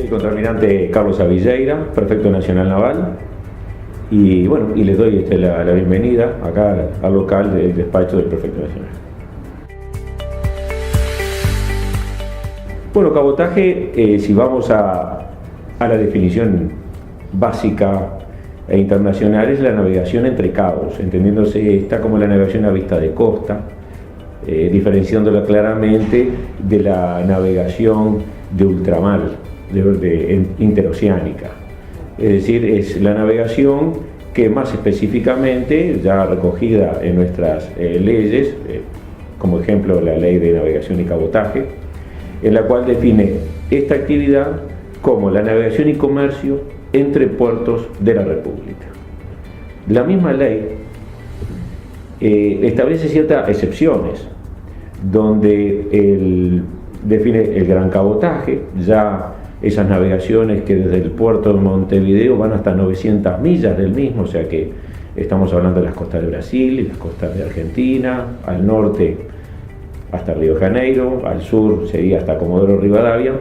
el contraalmirante Carlos Avilleira, prefecto nacional naval, y bueno, y les doy la bienvenida acá al local del despacho del prefecto nacional. Bueno, cabotaje, si vamos a la definición básica e internacional, es la navegación entre cabos, entendiéndose esta como la navegación a vista de costa, diferenciándola claramente de la navegación de ultramar, interoceánica. Es decir, es la navegación que más específicamente, ya recogida en nuestras leyes, como ejemplo la Ley de Navegación y Cabotaje, en la cual define esta actividad como la navegación y comercio entre puertos de la República. La misma ley establece ciertas excepciones, donde define el gran cabotaje, ya esas navegaciones que desde el puerto de Montevideo van hasta 900 millas del mismo, o sea que estamos hablando de las costas de Brasil y las costas de Argentina, al norte hasta Río de Janeiro, al sur sería hasta Comodoro Rivadavia,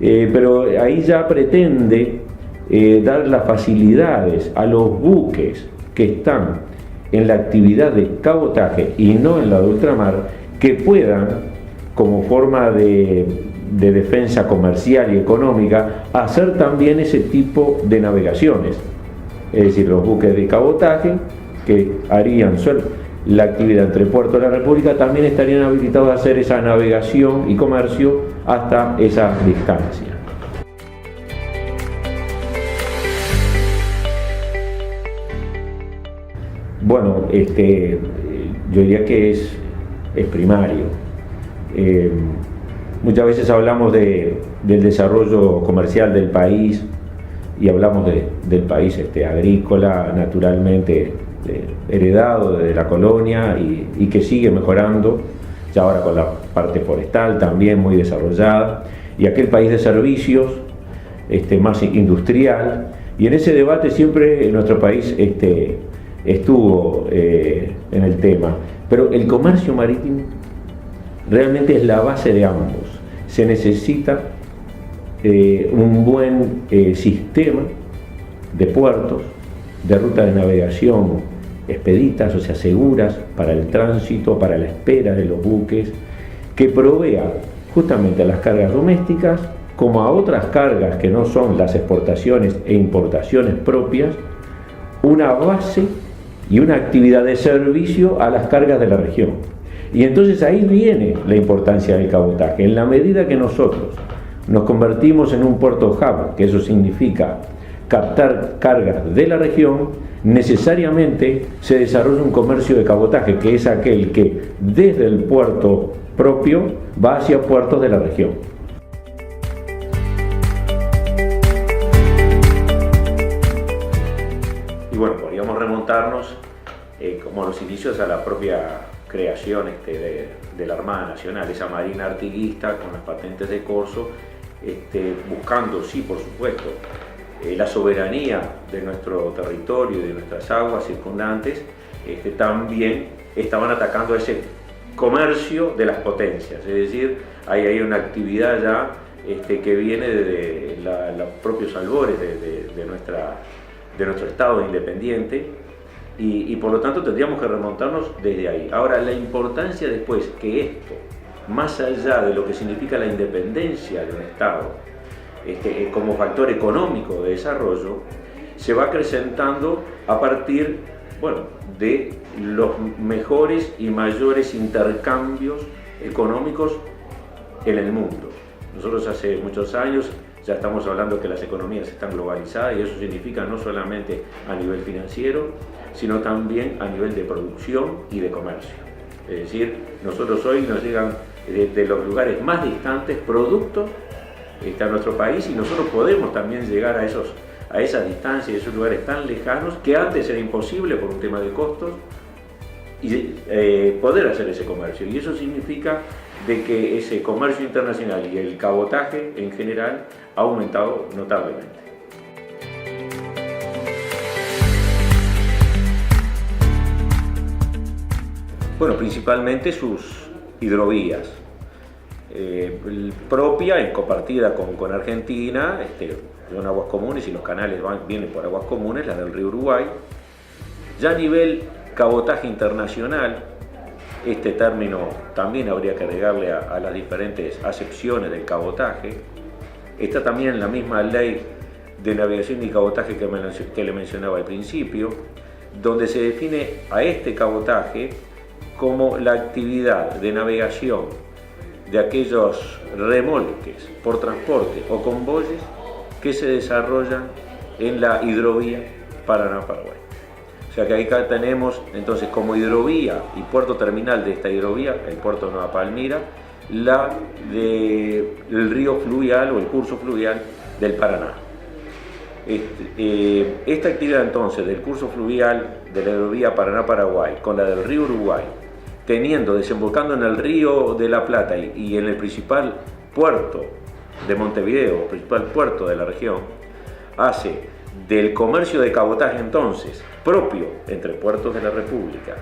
pero ahí ya pretende dar las facilidades a los buques que están en la actividad de cabotaje y no en la de ultramar, que puedan, como forma de defensa comercial y económica, hacer también ese tipo de navegaciones. Es decir, los buques de cabotaje que harían la actividad entre puertos de la República también estarían habilitados a hacer esa navegación y comercio hasta esa distancia. Bueno, yo diría que es primario. Muchas veces hablamos del desarrollo comercial del país y hablamos del país agrícola, naturalmente heredado desde la colonia y que sigue mejorando, ya ahora con la parte forestal también muy desarrollada, y aquel país de servicios más industrial, y en ese debate siempre nuestro país estuvo en el tema, pero el comercio marítimo realmente es la base de ambos. Se necesita un buen sistema de puertos, de rutas de navegación expeditas, o sea, seguras para el tránsito, para la espera de los buques, que provea justamente a las cargas domésticas como a otras cargas que no son las exportaciones e importaciones propias, una base y una actividad de servicio a las cargas de la región. Y entonces ahí viene la importancia del cabotaje. En la medida que nosotros nos convertimos en un puerto hub, que eso significa captar cargas de la región, necesariamente se desarrolla un comercio de cabotaje, que es aquel que desde el puerto propio va hacia puertos de la región. Y bueno, podríamos remontarnos como a los inicios a la propia creación de la Armada Nacional, esa marina artiguista con las patentes de corso, buscando, sí, por supuesto, la soberanía de nuestro territorio y de nuestras aguas circundantes, también estaban atacando ese comercio de las potencias, es decir, hay una actividad ya que viene de los propios albores de nuestro Estado independiente, y por lo tanto tendríamos que remontarnos desde ahí. Ahora, la importancia después que esto, más allá de lo que significa la independencia de un Estado, como factor económico de desarrollo, se va acrecentando a partir, bueno, de los mejores y mayores intercambios económicos en el mundo. Nosotros hace muchos años ya estamos hablando que las economías están globalizadas, y eso significa no solamente a nivel financiero, sino también a nivel de producción y de comercio. Es decir, nosotros hoy nos llegan de los lugares más distantes productos a nuestro país, y nosotros podemos también llegar a esas distancias y esos lugares tan lejanos que antes era imposible por un tema de costos, y poder hacer ese comercio. Y eso significa de que ese comercio internacional y el cabotaje en general ha aumentado notablemente. Bueno, principalmente sus hidrovías. propia, compartida con Argentina, son aguas comunes y los canales vienen por aguas comunes, la del río Uruguay. Ya a nivel cabotaje internacional, este término también habría que agregarle a las diferentes acepciones del cabotaje. Está también en la misma ley de navegación y cabotaje que le mencionaba al principio, donde se define a este cabotaje como la actividad de navegación de aquellos remolques por transporte o convoyes que se desarrollan en la hidrovía Paraná-Paraguay. O sea que acá tenemos entonces como hidrovía y puerto terminal de esta hidrovía, el puerto de Nueva Palmira, el río fluvial o el curso fluvial del Paraná. Esta actividad entonces del curso fluvial de la hidrovía Paraná-Paraguay con la del río Uruguay, desembocando en el río de la Plata y en el principal puerto de Montevideo, principal puerto de la región, hace del comercio de cabotaje entonces propio entre puertos de la República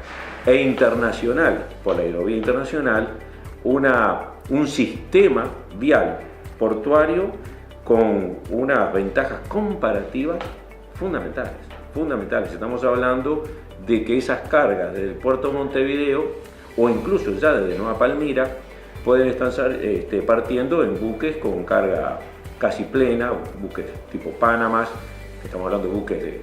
e internacional por la hidrovía internacional un sistema vial portuario con unas ventajas comparativas fundamentales. Estamos hablando de que esas cargas desde el puerto de Montevideo o incluso ya desde Nueva Palmira pueden estar partiendo en buques con carga casi plena, buques tipo Panamá, estamos hablando de buques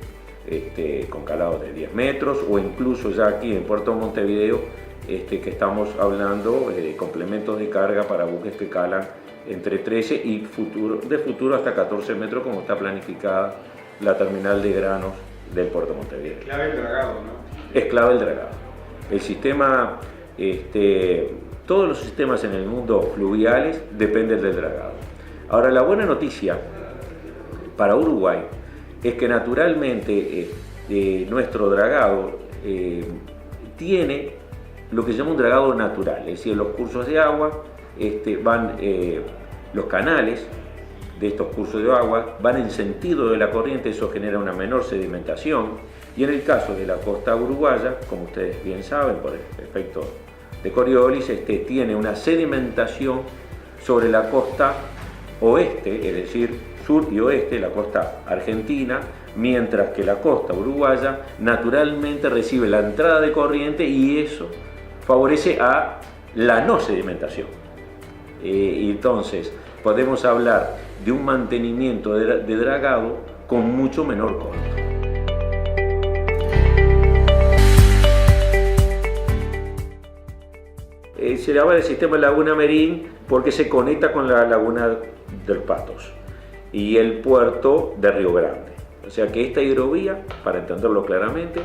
con calados de 10 metros, o incluso ya aquí en Puerto Montevideo, que estamos hablando de complementos de carga para buques que calan entre 13 y de futuro hasta 14 metros, como está planificada la terminal de granos del Puerto Montevideo. Es clave el dragado, ¿no? Es clave el dragado. El sistema, todos los sistemas en el mundo fluviales dependen del dragado. Ahora, la buena noticia para Uruguay es que naturalmente nuestro dragado tiene lo que se llama un dragado natural, es decir, los cursos de agua los canales de estos cursos de agua van en sentido de la corriente, eso genera una menor sedimentación, y en el caso de la costa uruguaya, como ustedes bien saben por el efecto de Coriolis, tiene una sedimentación sobre la costa oeste, es decir, sur y oeste, la costa argentina, mientras que la costa uruguaya naturalmente recibe la entrada de corriente y eso favorece a la no sedimentación. Y entonces podemos hablar de un mantenimiento de dragado con mucho menor costo. Se llama el sistema Laguna Merín porque se conecta con la laguna de los Patos y el puerto de Río Grande. O sea que esta hidrovía, para entenderlo claramente,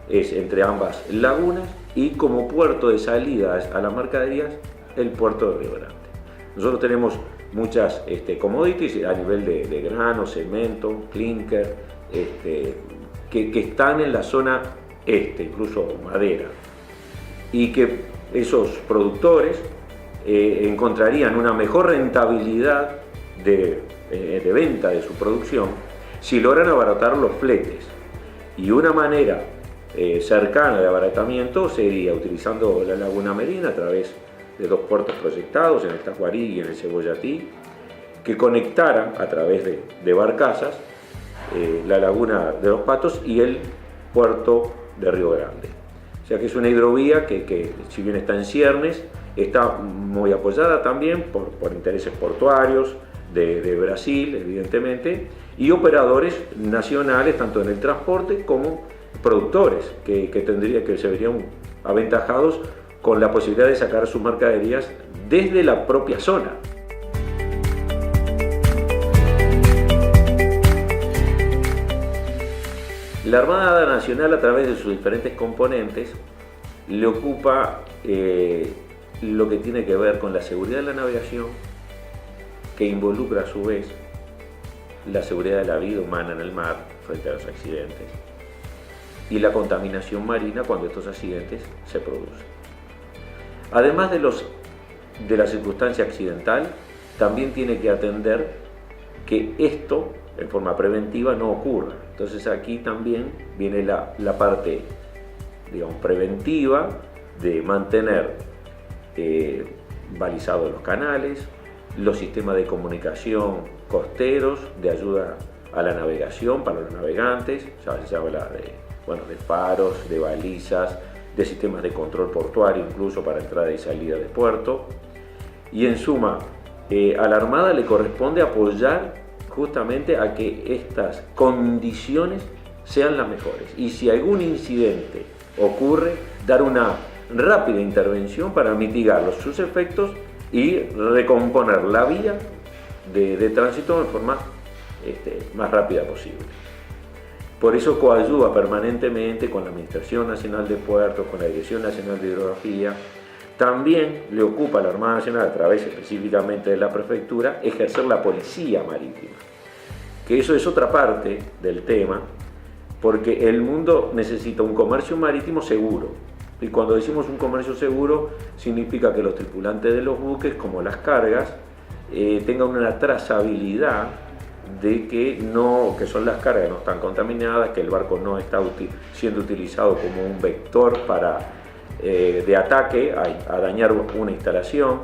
es entre ambas lagunas y como puerto de salida a las mercaderías, el puerto de Río Grande. Nosotros tenemos muchas commodities a nivel de grano, cemento, clinker, que están en la zona incluso madera, y que esos productores encontrarían una mejor rentabilidad de venta de su producción si logran abaratar los fletes. Y una manera cercana de abaratamiento sería utilizando la Laguna Merín a través de dos puertos proyectados en el Tacuarí y en el Cebollatí, que conectaran a través de barcazas la laguna de los Patos y el puerto de Río Grande. O sea que es una hidrovía que si bien está en ciernes, está muy apoyada también por intereses portuarios de Brasil, evidentemente, y operadores nacionales, tanto en el transporte como productores, que se verían aventajados con la posibilidad de sacar sus mercaderías desde la propia zona. La Armada Nacional, a través de sus diferentes componentes, le ocupa lo que tiene que ver con la seguridad de la navegación, que involucra a su vez la seguridad de la vida humana en el mar frente a los accidentes y la contaminación marina cuando estos accidentes se producen. Además de la circunstancia accidental, también tiene que atender que esto en forma preventiva no ocurra. Entonces aquí también viene la parte, digamos, preventiva de mantener balizados los canales, los sistemas de comunicación costeros de ayuda a la navegación para los navegantes, ya se habla de faros, de balizas, de sistemas de control portuario incluso para entrada y salida de puerto. Y en suma, a la Armada le corresponde apoyar justamente a que estas condiciones sean las mejores. Y si algún incidente ocurre, dar una rápida intervención para mitigar sus efectos y recomponer la vía de tránsito de forma más rápida posible. Por eso coadyuva permanentemente con la Administración Nacional de Puertos, con la Dirección Nacional de Hidrografía. También le ocupa a la Armada Nacional, a través específicamente de la Prefectura, ejercer la policía marítima. Que eso es otra parte del tema, porque el mundo necesita un comercio marítimo seguro. Y cuando decimos un comercio seguro, significa que los tripulantes de los buques, como las cargas, tengan una trazabilidad de que son las cargas no están contaminadas, que el barco no está siendo utilizado como un vector de ataque a dañar una instalación.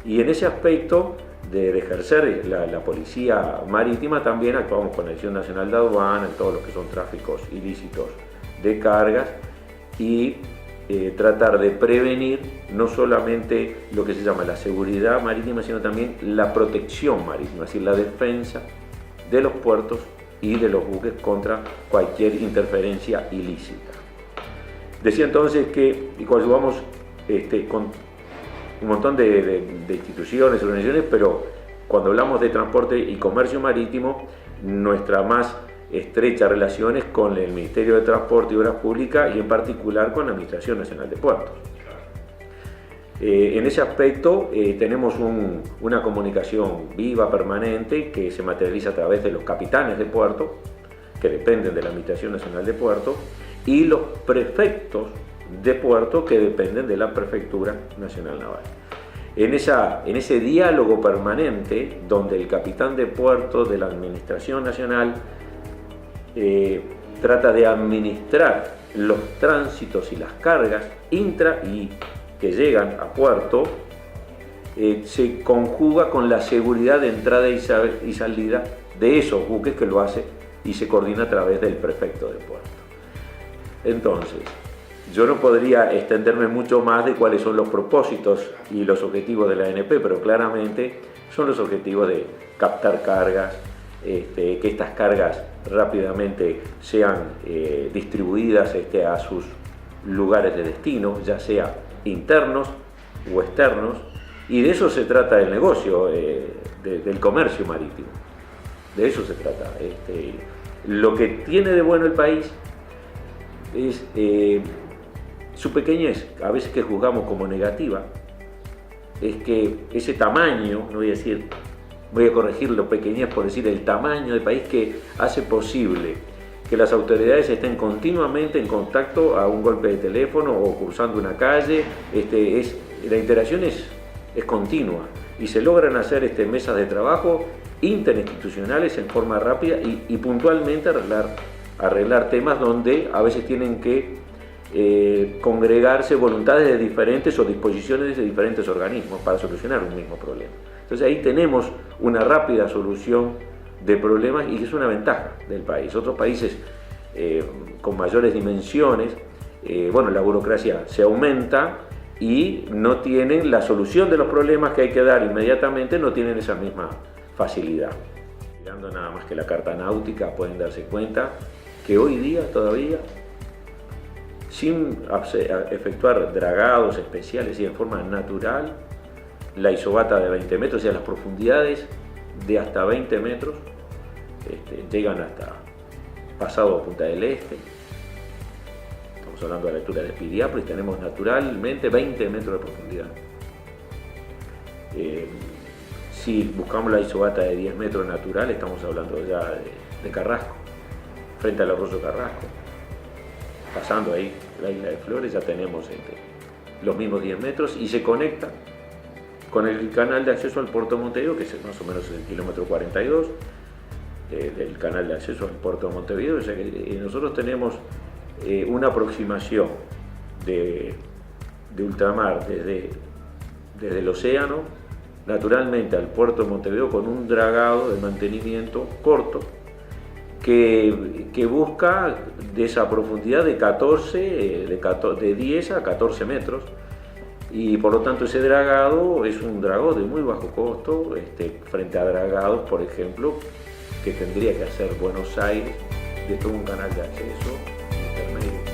Y en ese aspecto de ejercer la policía marítima también actuamos con la Dirección Nacional de Aduana en todos los que son tráficos ilícitos de cargas y tratar de prevenir no solamente lo que se llama la seguridad marítima, sino también la protección marítima, es decir, la defensa de los puertos y de los buques contra cualquier interferencia ilícita. Decía entonces que coadyuvamos con un montón de instituciones, organizaciones, pero cuando hablamos de transporte y comercio marítimo, nuestra más estrecha relación es con el Ministerio de Transporte y Obras Públicas y en particular con la Administración Nacional de Puertos. En ese aspecto tenemos una comunicación viva, permanente, que se materializa a través de los capitanes de puerto, que dependen de la Administración Nacional de Puertos, y los prefectos de puerto, que dependen de la Prefectura Nacional Naval. En ese diálogo permanente, donde el capitán de puerto de la Administración Nacional trata de administrar los tránsitos y las cargas intra y que llegan a puerto, se conjuga con la seguridad de entrada y salida de esos buques, que lo hace y se coordina a través del prefecto de puerto. Entonces, yo no podría extenderme mucho más de cuáles son los propósitos y los objetivos de la ANP, pero claramente son los objetivos de captar cargas, que estas cargas rápidamente sean distribuidas a sus lugares de destino, ya sea internos o externos, y de eso se trata el negocio del comercio marítimo. De eso se trata. Lo que tiene de bueno el país es su pequeñez, a veces que juzgamos como negativa, es que ese tamaño, no voy a decir, voy a corregir lo pequeñez por decir el tamaño del país, que hace posible que las autoridades estén continuamente en contacto a un golpe de teléfono o cruzando una calle. La interacción es continua y se logran hacer mesas de trabajo interinstitucionales en forma rápida y puntualmente arreglar temas donde a veces tienen que congregarse voluntades de diferentes o disposiciones de diferentes organismos para solucionar un mismo problema. Entonces ahí tenemos una rápida solución de problemas y es una ventaja del país. Otros países con mayores dimensiones, la burocracia se aumenta y no tienen la solución de los problemas que hay que dar inmediatamente, no tienen esa misma facilidad. Mirando nada más que la carta náutica pueden darse cuenta que hoy día todavía, sin efectuar dragados especiales y en forma natural, la isobata de 20 metros, o sea, las profundidades de hasta 20 metros, llegan hasta pasado Punta del Este. Estamos hablando de la altura de Espiriápolis, tenemos naturalmente 20 metros de profundidad. Si buscamos la isobata de 10 metros natural, estamos hablando ya de Carrasco, frente al arroyo Carrasco. Pasando ahí la isla de Flores ya tenemos los mismos 10 metros y se conecta con el canal de acceso al puerto de Montevideo, que es más o menos el kilómetro 42 del canal de acceso al puerto de Montevideo. O sea que nosotros tenemos una aproximación de ultramar desde el océano, naturalmente al puerto de Montevideo con un dragado de mantenimiento corto que busca de esa profundidad de 10 a 14 metros, y por lo tanto ese dragado es un dragado de muy bajo costo frente a dragados, por ejemplo, que tendría que hacer Buenos Aires de todo un canal de acceso intermedio.